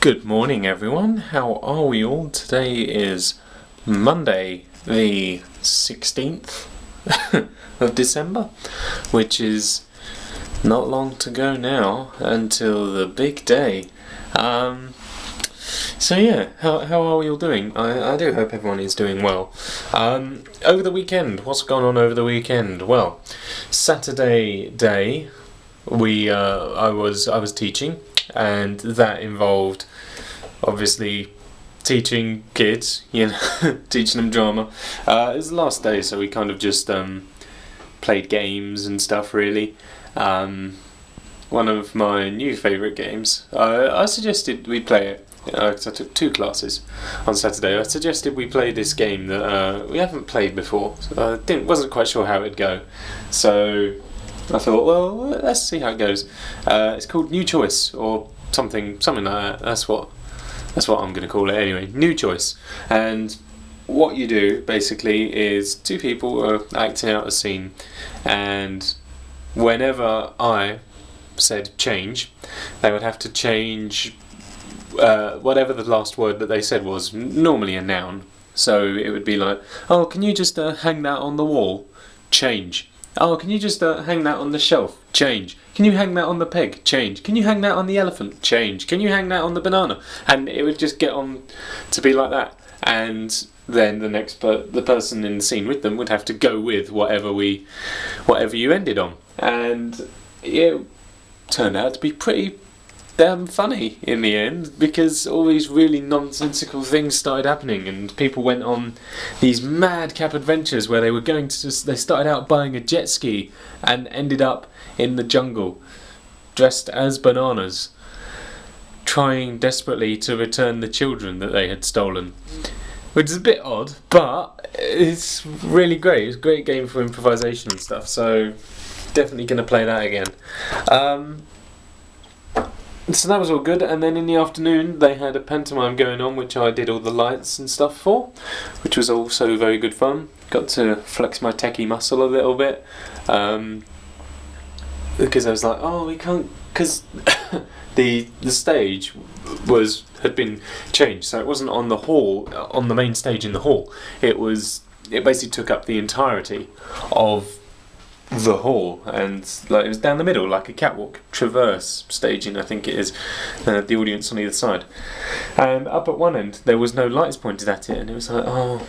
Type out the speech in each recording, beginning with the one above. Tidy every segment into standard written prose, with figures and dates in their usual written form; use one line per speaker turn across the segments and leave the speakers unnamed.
Good morning, everyone. How are we all? Today is Monday, the 16th of December, which is not long to go now until the big day. So yeah, how are we all doing? I do hope everyone is doing well. Over the weekend, what's gone on over the weekend? Well, Saturday day, I was teaching, and that involved obviously teaching kids, teaching them drama. It was the last day, so we kind of just played games and stuff, really. One of my new favourite games, I suggested we play it, because I took 2 classes on Saturday. I suggested we play this game that we haven't played before. So I wasn't quite sure how it'd go, so I thought, well, let's see how it goes. It's called New Choice, or something like that. That's what I'm going to call it anyway. New Choice. And what you do basically is 2 people are acting out a scene, and whenever I said change, they would have to change whatever the last word that they said was, normally a noun. So it would be like, oh, can you just hang that on the wall? Change. Oh, can you just hang that on the shelf? Change. Can you hang that on the peg? Change. Can you hang that on the elephant? Change. Can you hang that on the banana? And it would just get on to be like that. And then the person in the scene with them would have to go with whatever you ended on. And it turned out to be pretty damn funny in the end, because all these really nonsensical things started happening, and people went on these madcap adventures where they started out buying a jet ski and ended up in the jungle dressed as bananas, trying desperately to return the children that they had stolen, which is a bit odd, but it's really great. It's a great game for improvisation and stuff, so definitely going to play that again. So that was all good, and then in the afternoon they had a pantomime going on, which I did all the lights and stuff for, which was also very good fun. Got to flex my techie muscle a little bit, because I was like, oh, we can't, because the stage had been changed, so it wasn't on the main stage in the hall. It basically took up the entirety of the hall, and it was down the middle, like a catwalk, traverse staging, I think it is, the audience on either side. And up at one end there was no lights pointed at it, and it was like, oh,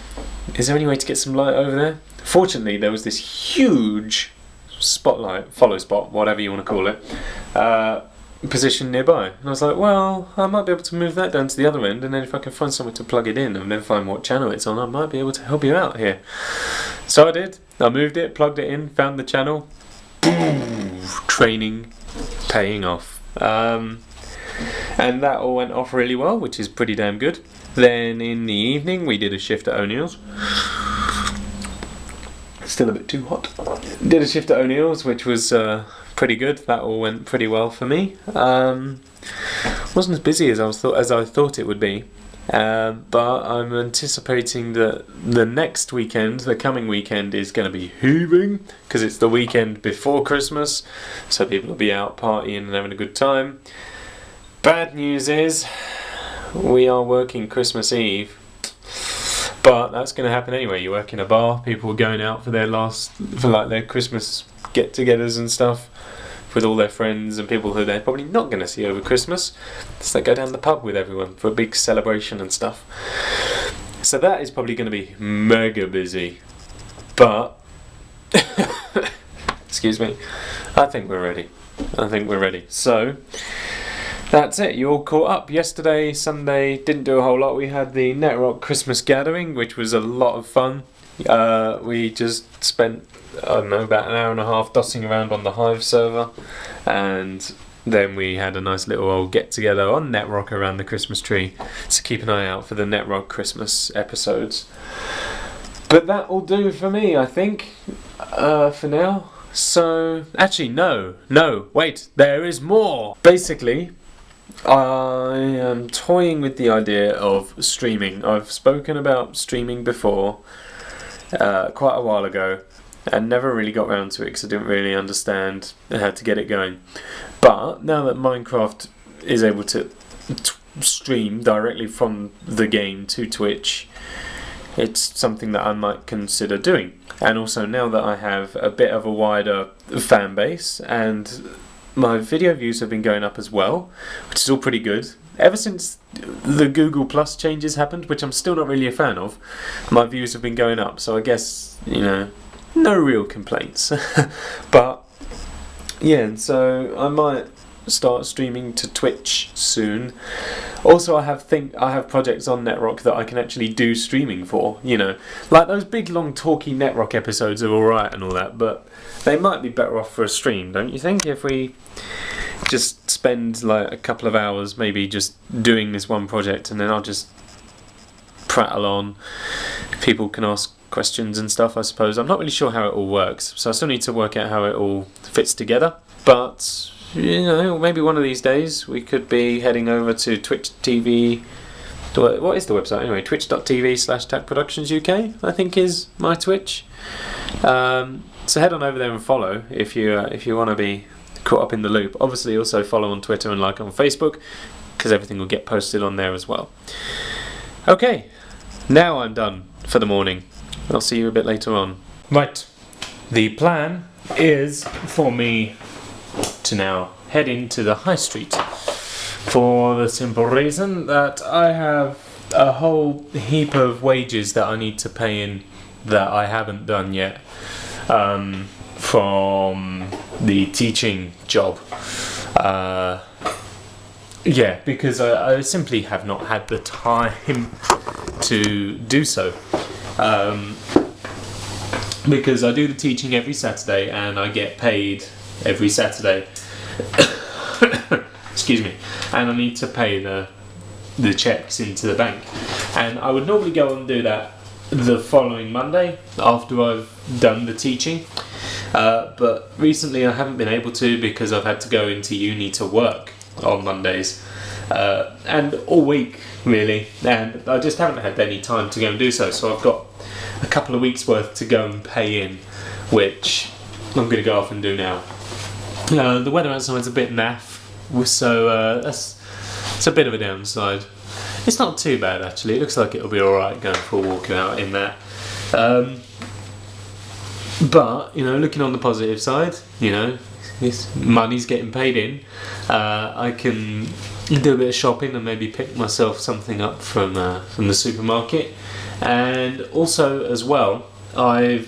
is there any way to get some light over there? Fortunately there was this huge spotlight, follow spot, whatever you want to call it, position nearby, and I was like, well, I might be able to move that down to the other end, and then if I can find somewhere to plug it in and then find what channel it's on, I might be able to help you out here. So I did. I moved it, plugged it in, found the channel. Boom! Training paying off. And that all went off really well, which is pretty damn good. Then in the evening we did a shift at O'Neill's. Still a bit too hot. Did a shift at O'Neill's, which was pretty good. That all went pretty well for me. Wasn't as busy as I thought it would be. But I'm anticipating that the coming weekend is going to be heaving, because it's the weekend before Christmas, so people will be out partying and having a good time. Bad news is we are working Christmas Eve, but that's going to happen anyway. You work in a bar, people are going out for their Christmas get-togethers and stuff with all their friends and people who they're probably not going to see over Christmas, so they go down the pub with everyone for a big celebration and stuff. So that is probably going to be mega busy, but excuse me, I think we're ready. So that's it, you all caught up. Yesterday, Sunday, didn't do a whole lot. We had the Netrock Christmas gathering, which was a lot of fun. We just spent, I don't know, about an hour and a half dossing around on the Hive server, and then we had a nice little old get together on Netrock around the Christmas tree, so keep an eye out for the Netrock Christmas episodes. But that will do for me, I think, for now. So, actually no, wait, there is more! Basically, I am toying with the idea of streaming. I've spoken about streaming before, quite a while ago, and never really got round to it because I didn't really understand how to get it going. But now that Minecraft is able to stream directly from the game to Twitch, it's something that I might consider doing. And also now that I have a bit of a wider fan base and my video views have been going up as well, which is all pretty good. Ever since the Google Plus changes happened, which I'm still not really a fan of, my views have been going up, so I guess, you know, no real complaints. But yeah, so I might start streaming to Twitch soon. Also, I have projects on Netrock that I can actually do streaming for, you know. Like those big long talky Netrock episodes are alright and all that, but they might be better off for a stream, don't you think? If we just spend like a couple of hours maybe just doing this one project, and then I'll just prattle on. People can ask questions and stuff, I suppose. I'm not really sure how it all works, so I still need to work out how it all fits together. But you know, maybe one of these days we could be heading over to Twitch TV. What is the website anyway? Twitch.tv/TacProductionsUK, I think is my Twitch. So head on over there and follow if you want to be caught up in the loop. Obviously also follow on Twitter and like on Facebook, because everything will get posted on there as well. Okay, now I'm done for the morning. I'll see you a bit later on. Right, the plan is for me to now head into the high street, for the simple reason that I have a whole heap of wages that I need to pay in that I haven't done yet, from the teaching job. Yeah, because I simply have not had the time to do so. Because I do the teaching every Saturday and I get paid every Saturday. Excuse me. And I need to pay the checks into the bank. And I would normally go and do that the following Monday after I've done the teaching. But recently I haven't been able to because I've had to go into uni to work on Mondays. And all week really, and I just haven't had any time to go and do so. So I've got a couple of weeks worth to go and pay in, which I'm going to go off and do now. The weather outside's a bit naff, so it's a bit of a downside. It's not too bad actually, it looks like it'll be alright going for a walk out in that. But, you know, looking on the positive side, you know, this money's getting paid in. I can do a bit of shopping and maybe pick myself something up from the supermarket. And also as well, I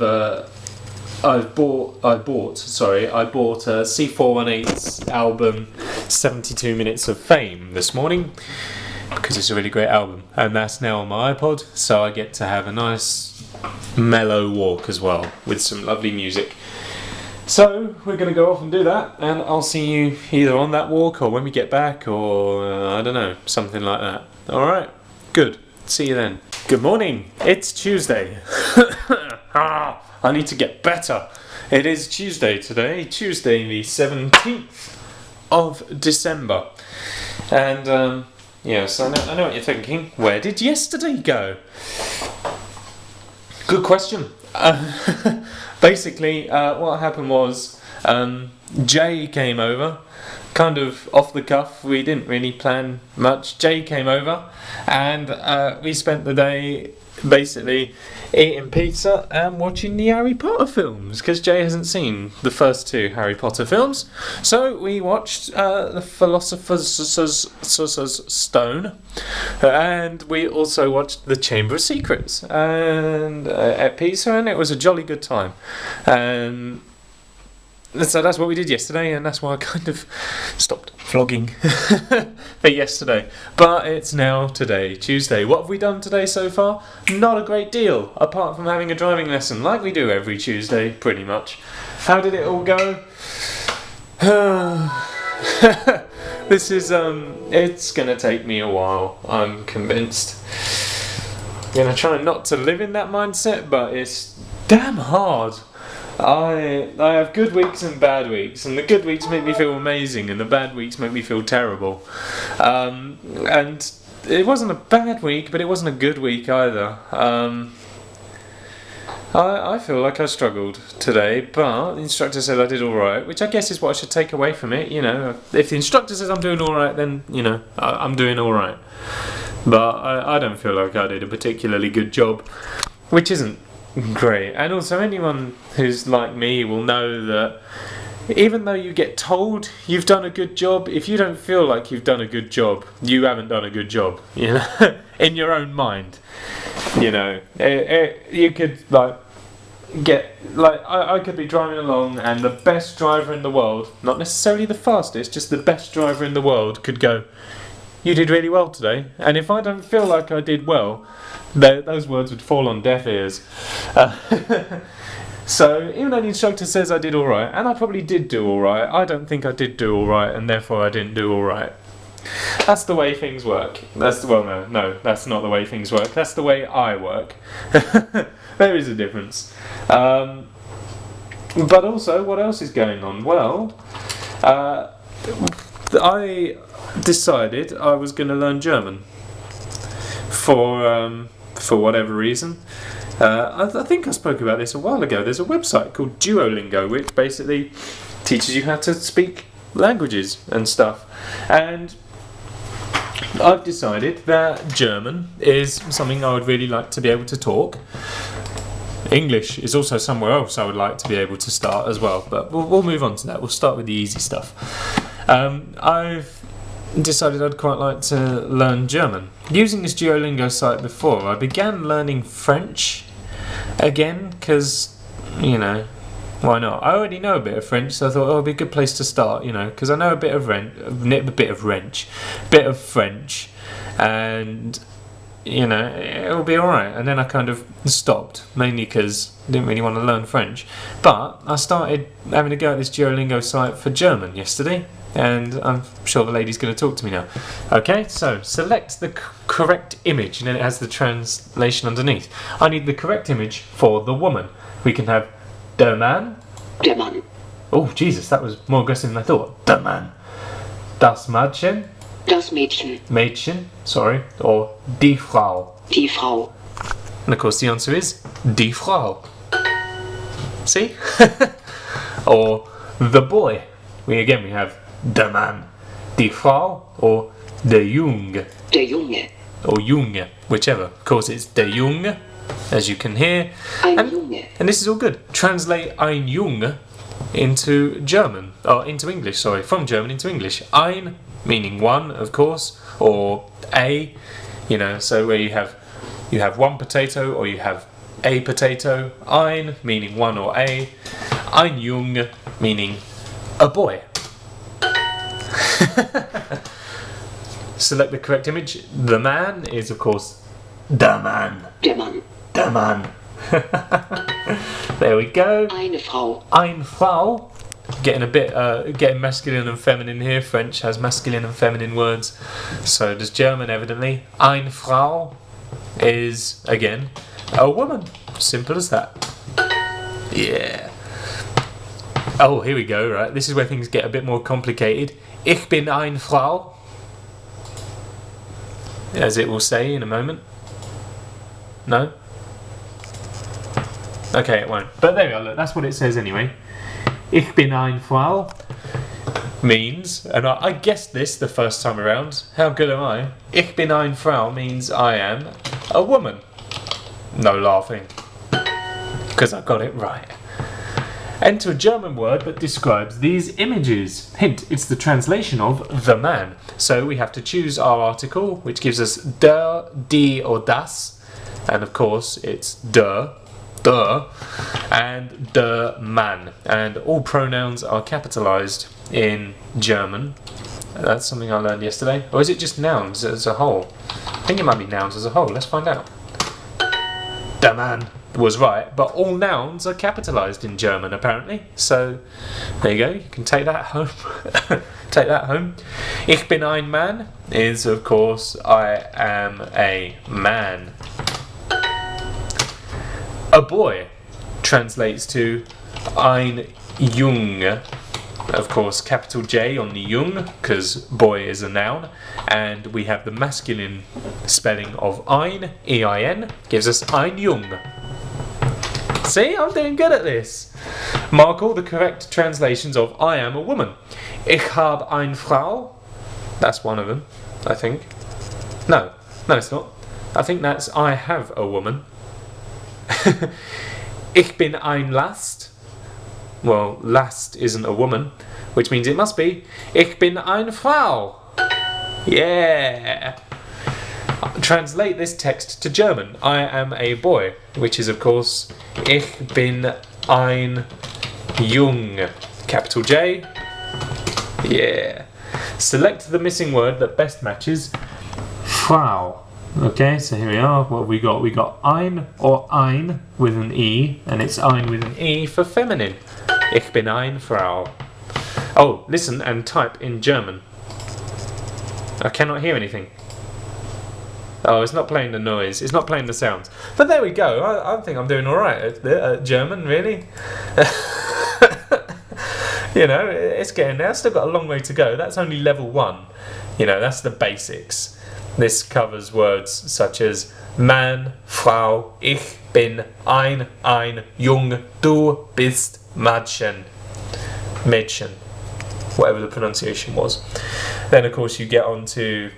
bought C418's album 72 Minutes of Fame this morning, because it's a really great album, and that's now on my iPod, so I get to have a nice mellow walk as well with some lovely music. So we're going to go off and do that, and I'll see you either on that walk or when we get back, or I don't know, something like that. Alright, good. See you then. Good morning. It's Tuesday. I need to get better. It is Tuesday today, Tuesday the 17th of December. And yes, I know what you're thinking. Where did yesterday go? Good question. Basically, what happened was Jay came over, kind of off the cuff. We didn't really plan much. Jay came over, and we spent the day basically eating pizza and watching the Harry Potter films, because Jay hasn't seen the first two Harry Potter films. So we watched The Philosopher's Stone, and we also watched The Chamber of Secrets and ate pizza, and it was a jolly good time. And so that's what we did yesterday, and that's why I kind of stopped vlogging for yesterday. But it's now today, Tuesday. What have we done today so far? Not a great deal, apart from having a driving lesson, like we do every Tuesday, pretty much. How did it all go? This is, it's gonna take me a while, I'm convinced. I'm gonna try not to live in that mindset, but it's damn hard. I have good weeks and bad weeks, and the good weeks make me feel amazing, and the bad weeks make me feel terrible. And it wasn't a bad week, but it wasn't a good week either. I feel like I struggled today, but the instructor said I did alright, which I guess is what I should take away from it. You know, if the instructor says I'm doing alright, then, you know, I'm doing alright. But I don't feel like I did a particularly good job, which isn't great. And also, anyone who's like me will know that even though you get told you've done a good job, if you don't feel like you've done a good job, you haven't done a good job, you know, in your own mind. You know, you could, like, I could be driving along and the best driver in the world, not necessarily the fastest, just the best driver in the world could go, "You did really well today." And if I don't feel like I did well, those words would fall on deaf ears. So even though the instructor says I did alright, and I probably did do alright, I don't think I did do alright, and therefore I didn't do alright. That's the way things work. No, that's not the way things work. That's the way I work. There is a difference. But also, what else is going on? Well, I decided I was going to learn German for whatever reason. I think I spoke about this a while ago. There's a website called Duolingo, which basically teaches you how to speak languages and stuff. And I've decided that German is something I would really like to be able to talk. English is also somewhere else I would like to be able to start as well, but we'll move on to that. We'll start with the easy stuff. I've decided I'd quite like to learn German. Using this Duolingo site before, I began learning French again, because, you know, why not? I already know a bit of French, so I thought, it'd be a good place to start, you know, because I know a bit of French, and, you know, it'll be alright. And then I kind of stopped, mainly because I didn't really want to learn French. But I started having a go at this Duolingo site for German yesterday, and I'm sure the lady's going to talk to me now. Okay, so select the correct image, and then it has the translation underneath. I need the correct image for the woman. We can have der Mann.
Der Mann.
Oh, Jesus, that was more aggressive than I thought. Der Mann. Das Mädchen.
Das Mädchen.
Mädchen, sorry. Or die Frau.
Die Frau.
And of course the answer is die Frau. See? Or the boy. We have der Mann, die Frau, or der Junge.
Der Junge.
Or Junge, whichever. Of course it's der Junge, as you can hear.
Ein Junge.
And this is all good. Translate ein Junge into German, or into English, sorry, from German into English. Ein meaning one, of course, or a, you know, so where you have one potato or you have a potato. Ein meaning one or a. Ein Junge meaning a boy. Select the correct image. The man is, of course, der Mann.
Der Mann.
Der Mann. There we go.
Eine Frau.
Eine Frau. Getting masculine and feminine here. French has masculine and feminine words. So does German, evidently. Eine Frau is, again, a woman. Simple as that. Yeah. Oh, here we go, right? This is where things get a bit more complicated. Ich bin eine Frau. As it will say in a moment. No? Okay, it won't. But there we are, look, that's what it says anyway. Ich bin eine Frau means, and I guessed this the first time around. How good am I? Ich bin eine Frau means I am a woman. No laughing. Because I got it right. Enter a German word that describes these images. Hint, it's the translation of the man. So we have to choose our article, which gives us der, die, or das. And of course, it's der, and der Mann. And all pronouns are capitalized in German. That's something I learned yesterday. Or is it just nouns as a whole? I think it might be nouns as a whole. Let's find out. Der Mann was right, but all nouns are capitalized in German apparently. So there you go, you can take that home. Take that home. Ich bin ein Mann is, of course, I am a man. A boy translates to ein Junge. Of course, capital J on the Jung, because boy is a noun. And we have the masculine spelling of ein, E-I-N, gives us ein Jung. See, I'm doing good at this. Mark all the correct translations of I am a woman. Ich habe eine Frau. That's one of them, I think. No, it's not. I think that's I have a woman. Ich bin ein Last. Well, Last isn't a woman, which means it must be Ich bin eine Frau. Yeah. Translate this text to German. I am a boy, which is of course Ich bin ein Jung. Capital J. Yeah. Select the missing word that best matches Frau. Okay, so here we are. What have we got? We got ein or ein with an E, and it's ein with an E for feminine. Ich bin ein Frau. Oh, listen and type in German. I cannot hear anything. Oh, it's not playing the noise. It's not playing the sounds. But there we go. I think I'm doing all right at German, really. You know, it's getting there. I've still got a long way to go. That's only level 1. You know, that's the basics. This covers words such as man, Frau, ich bin ein Jung, du bist Mädchen. Mädchen. Whatever the pronunciation was. Then, of course, you get on to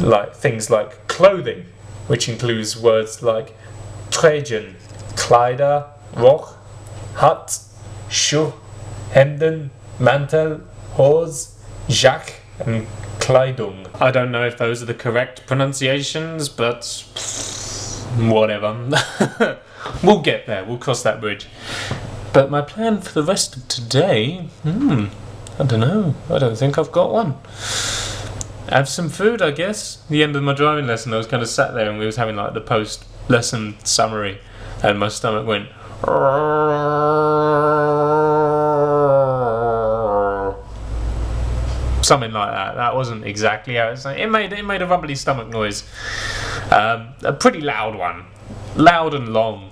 like things like clothing, which includes words like tragen, Kleider, Rock, Hat, Schuh, Hemden, Mantel, Hose, Jack, and Kleidung. I don't know if those are the correct pronunciations, but whatever. We'll get there, we'll cross that bridge. But my plan for the rest of today, I don't know, I don't think I've got one. Have some food, I guess. The end of my driving lesson, I was kind of sat there and we was having like the post-lesson summary, and my stomach went something like that. That wasn't exactly how it sounded. It made a rumbly stomach noise. A pretty loud one, loud and long.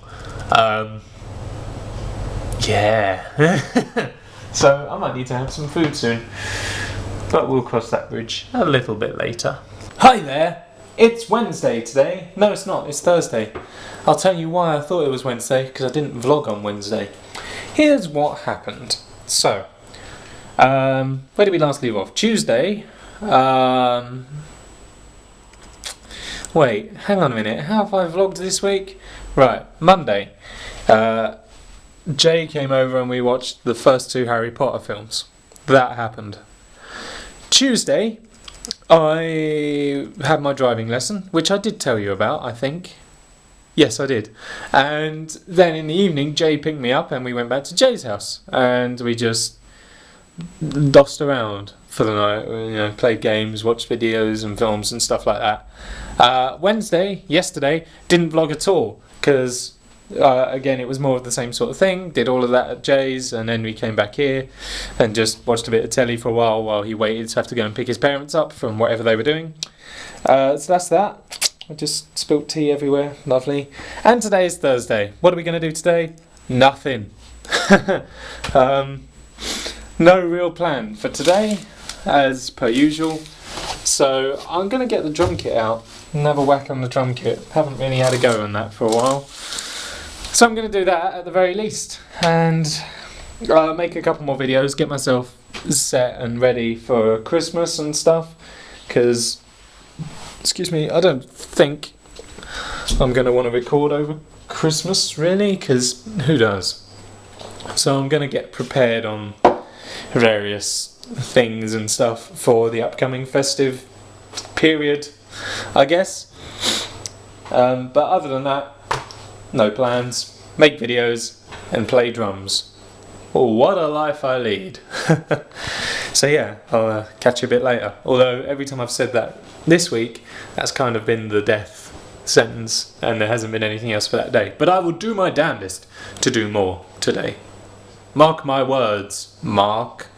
Yeah. So I might need to have some food soon. But we'll cross that bridge a little bit later. Hi there! It's Wednesday today. No, it's not. It's Thursday. I'll tell you why I thought it was Wednesday, because I didn't vlog on Wednesday. Here's what happened. So, where did we last leave off? Tuesday. Wait, hang on a minute. How have I vlogged this week? Right, Monday. Jay came over and we watched the first 2 Harry Potter films. That happened. Tuesday, I had my driving lesson, which I did tell you about, I think. Yes, I did. And then in the evening, Jay picked me up and we went back to Jay's house. And we just dossed around for the night, you know, played games, watched videos and films and stuff like that. Wednesday, yesterday, didn't vlog at all, because again, it was more of the same sort of thing. Did all of that at Jay's, and then we came back here and just watched a bit of telly for a while he waited to have to go and pick his parents up from whatever they were doing. So that's that. I just spilt tea everywhere. Lovely. And today is Thursday. What are we going to do today? Nothing. No real plan for today, as per usual. So I'm going to get the drum kit out and have a whack on the drum kit. Haven't really had a go on that for a while. So I'm going to do that at the very least, and make a couple more videos, get myself set and ready for Christmas and stuff, because, excuse me, I don't think I'm going to want to record over Christmas, really, because who does? So I'm going to get prepared on various things and stuff for the upcoming festive period, I guess. But other than that, no plans, make videos and play drums. Oh, what a life I lead. So yeah, I'll catch you a bit later. Although every time I've said that this week, that's kind of been the death sentence and there hasn't been anything else for that day. But I will do my damnedest to do more today. Mark my words, Mark.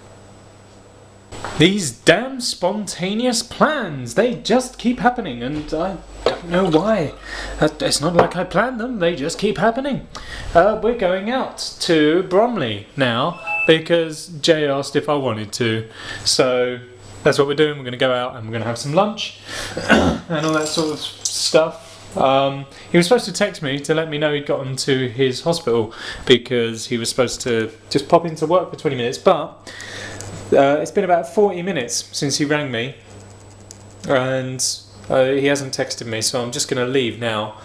These damn spontaneous plans, they just keep happening, and I don't know why. It's not like I planned them, they just keep happening. We're going out to Bromley now, because Jay asked if I wanted to. So that's what we're doing. We're going to go out and we're going to have some lunch and all that sort of stuff. He was supposed to text me to let me know he'd gotten to his hospital because he was supposed to just pop into work for 20 minutes, but it's been about 40 minutes since he rang me, and he hasn't texted me, so I'm just going to leave now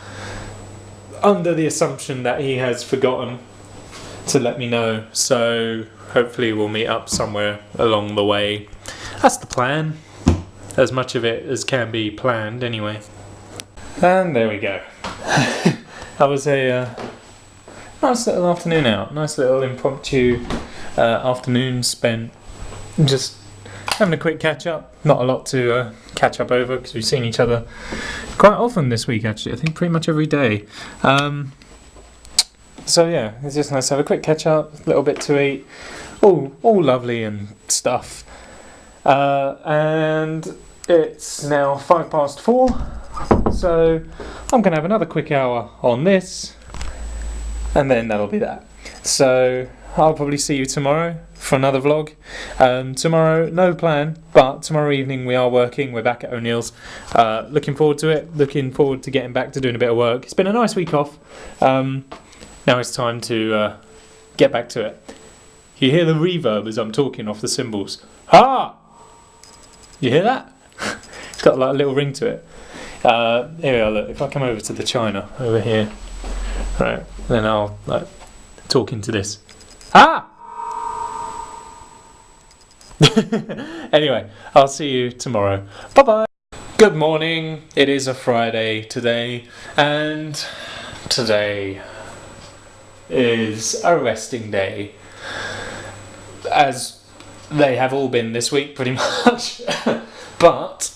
under the assumption that he has forgotten to let me know. So hopefully we'll meet up somewhere along the way. That's the plan, as much of it as can be planned anyway. And there we go. That was a nice little afternoon out, nice little impromptu afternoon spent just having a quick catch up. Not a lot to catch up over because we've seen each other quite often this week, actually. I think pretty much every day. So yeah, it's just nice to have a quick catch up, a little bit to eat, all lovely and stuff. And it's now 4:05, so I'm going to have another quick hour on this, and then that'll be that. So I'll probably see you tomorrow for another vlog. Tomorrow, no plan, but tomorrow evening we are working. We're back at O'Neill's. Looking forward to it. Looking forward to getting back to doing a bit of work. It's been a nice week off. Now it's time to get back to it. You hear the reverb as I'm talking off the cymbals. Ha! You hear that? It's got like a little ring to it. Here we are, look. If I come over to the china over here, right, then I'll like talk into this. Ah! Anyway, I'll see you tomorrow. Bye bye. Good morning. It is a Friday today, and today is a resting day, as they have all been this week pretty much. But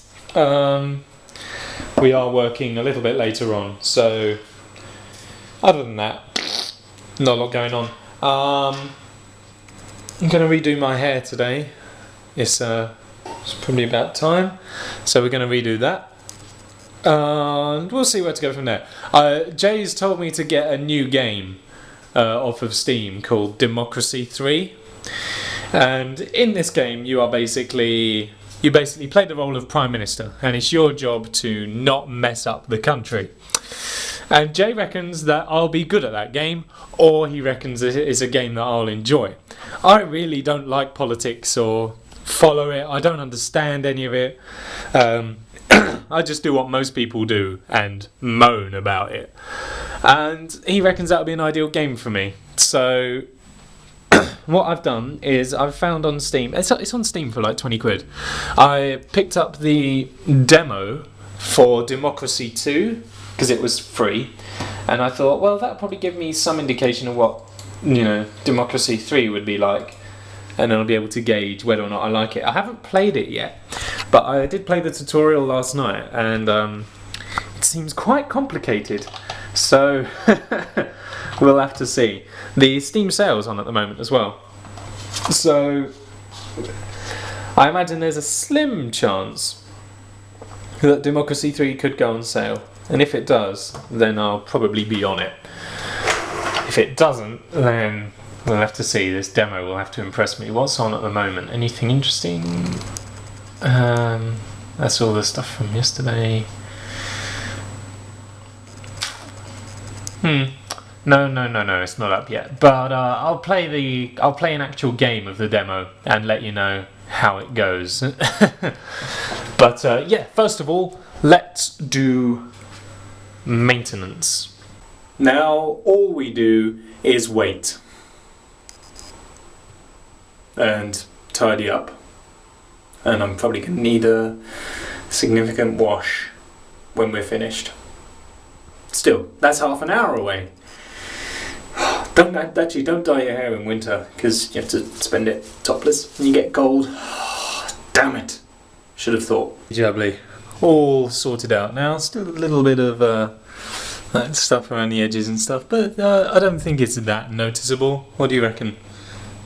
we are working a little bit later on, so other than that, not a lot going on. I'm going to redo my hair today. It's probably about time, so we're going to redo that. And we'll see where to go from there. Jay's told me to get a new game off of Steam called Democracy 3. And in this game you basically play the role of Prime Minister, and it's your job to not mess up the country. And Jay reckons that I'll be good at that game, or he reckons it is a game that I'll enjoy. I really don't like politics or follow it. I don't understand any of it. I just do what most people do and moan about it. And he reckons that'll be an ideal game for me. So what I've done is I've found on Steam, it's on Steam for like 20 quid. I picked up the demo for Democracy 2 because it was free, and I thought, well, that'll probably give me some indication of what, you know, Democracy 3 would be like, and then I'll be able to gauge whether or not I like it. I haven't played it yet, but I did play the tutorial last night, and it seems quite complicated, so we'll have to see. The Steam sale's on at the moment as well, so I imagine there's a slim chance that Democracy 3 could go on sale, and if it does, then I'll probably be on it. If it doesn't, then we'll have to see. This demo will have to impress me. What's on at the moment? Anything interesting? That's all the stuff from yesterday. No, it's not up yet. But I'll play an actual game of the demo and let you know how it goes. But yeah, first of all, let's do maintenance. Now all we do is wait and tidy up, and I'm probably going to need a significant wash when we're finished. Still, that's half an hour away. Don't dye your hair in winter, because you have to spend it topless and you get cold. Damn it, should have thought. Jubbly, all sorted out now. Still a little bit of that stuff around the edges and stuff, but I don't think it's that noticeable. What do you reckon?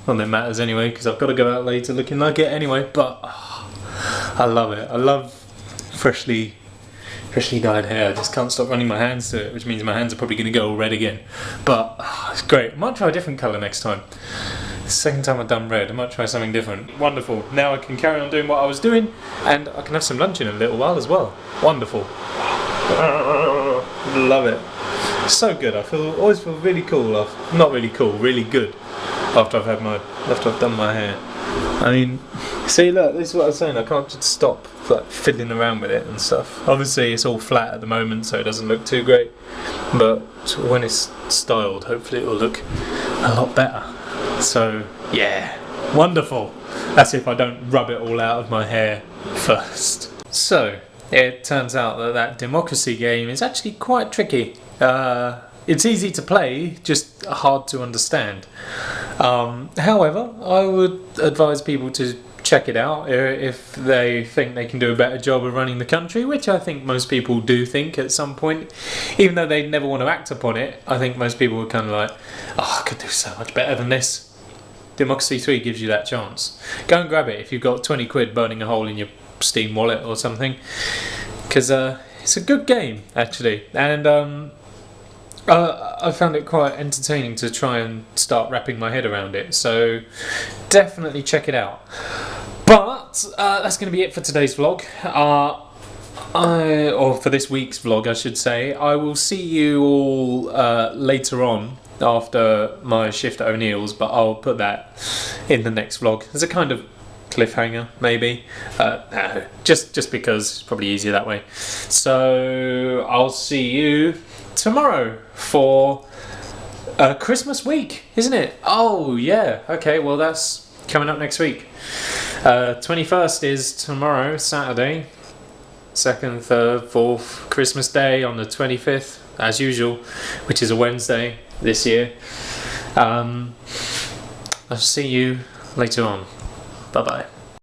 Not that it matters anyway, because I've got to go out later looking like it anyway, but I love it. I love freshly dyed hair. I just can't stop running my hands to it, which means my hands are probably going to go all red again. But it's great. I might try a different colour next time. It's the second time I've done red. I might try something different. Wonderful. Now I can carry on doing what I was doing, and I can have some lunch in a little while as well. Wonderful. Love it. So good. I always feel really cool. Not really cool, really good after I've done my hair. I mean, see, look, this is what I was saying. I can't just stop like fiddling around with it and stuff. Obviously, it's all flat at the moment, so it doesn't look too great. But when it's styled, hopefully it will look a lot better. So yeah, wonderful. That's if I don't rub it all out of my hair first. So it turns out that democracy game is actually quite tricky. It's easy to play, just hard to understand. However, I would advise people to check it out if they think they can do a better job of running the country, which I think most people do think at some point. Even though they never want to act upon it, I think most people are kind of like, oh, I could do so much better than this. Democracy 3 gives you that chance. Go and grab it if you've got 20 quid burning a hole in your Steam wallet or something, because it's a good game actually, and I found it quite entertaining to try and start wrapping my head around it, so definitely check it out. But that's going to be it for today's vlog, or for this week's vlog I should say. I will see you all later on after my shift at O'Neill's, but I'll put that in the next vlog as a kind of cliffhanger maybe, no, just because it's probably easier that way. So I'll see you tomorrow for Christmas week, isn't it? Oh yeah, okay, well that's coming up next week. 21st is tomorrow, Saturday. 2nd, 3rd, 4th, Christmas Day on the 25th, as usual, which is a Wednesday this year. I'll see you later on. Bye bye.